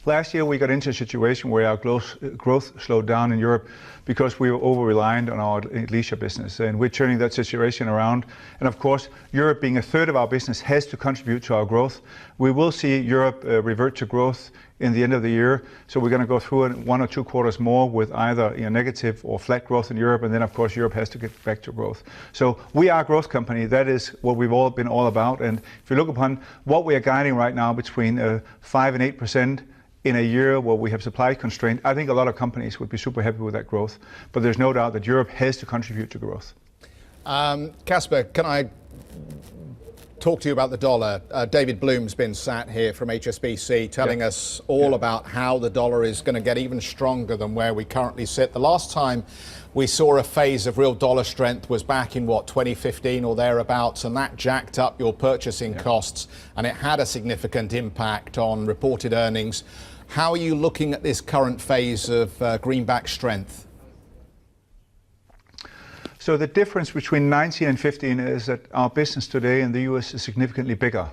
Last year we got into a situation where our growth slowed down in Europe because we were over-reliant on our leisure business, and we're turning that situation around. And of course, Europe being a third of our business has to contribute to our growth. We will see Europe revert to growth in the end of the year, so we're going to go through it 1 or 2 quarters more with either negative or flat growth in Europe, and then of course Europe has to get back to growth. So we are a growth company. That is what we've all been all about. And if you look upon what we are guiding right now between 5 and 8%, in a year where we have supply constraint, I think a lot of companies would be super happy with that growth. But there's no doubt that Europe has to contribute to growth. Kasper, can I talk to you about the dollar? David Bloom's been sat here from HSBC telling us all about how the dollar is going to get even stronger than where we currently sit. The last time we saw a phase of real dollar strength was back in, 2015 or thereabouts, and that jacked up your purchasing costs, and it had a significant impact on reported earnings. How are you looking at this current phase of greenback strength? So the difference between 19 and 15 is that our business today in the US is significantly bigger.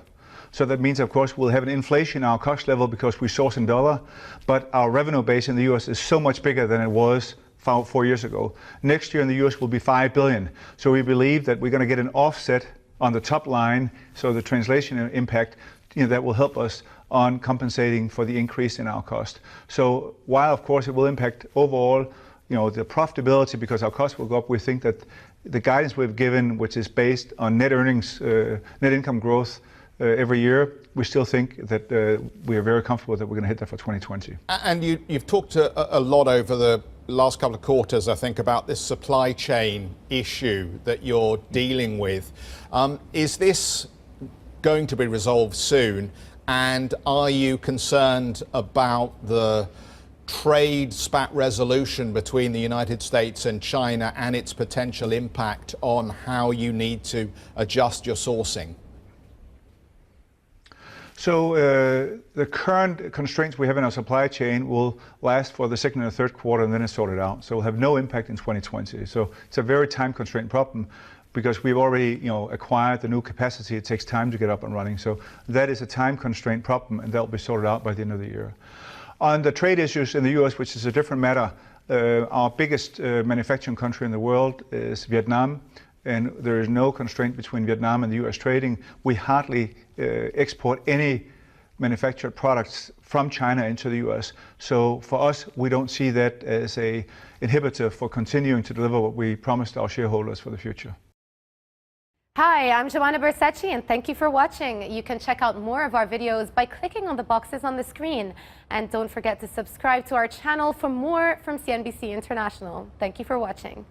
So that means, of course, we'll have an inflation in our cost level because we source in dollar, but our revenue base in the US is so much bigger than it was 4 years ago. Next year in the US will be $5 billion. So we believe that we're going to get an offset on the top line, so the translation impact, that will help us on compensating for the increase in our cost. So while of course it will impact overall, the profitability because our costs will go up, we think that the guidance we've given, which is based on net earnings, net income growth every year, we still think that we are very comfortable that we're going to hit that for 2020. And you've talked a lot over the last couple of quarters, I think, about this supply chain issue that you're dealing with. Is this going to be resolved soon? And are you concerned about the trade spat resolution between the United States and China and its potential impact on how you need to adjust your sourcing? So the current constraints we have in our supply chain will last for the second and the third quarter, and then it's sorted out. So we'll have no impact in 2020. So it's a very time constraint problem because we've already acquired the new capacity. It takes time to get up and running. So that is a time constraint problem, and that'll be sorted out by the end of the year. On the trade issues in the US, which is a different matter, our biggest manufacturing country in the world is Vietnam, and there is no constraint between Vietnam and the US trading. We hardly export any manufactured products from China into the US. So for us, we don't see that as an inhibitor for continuing to deliver what we promised our shareholders for the future. Hi, I'm Joanna Bersecci, and thank you for watching. You can check out more of our videos by clicking on the boxes on the screen. And don't forget to subscribe to our channel for more from CNBC International. Thank you for watching.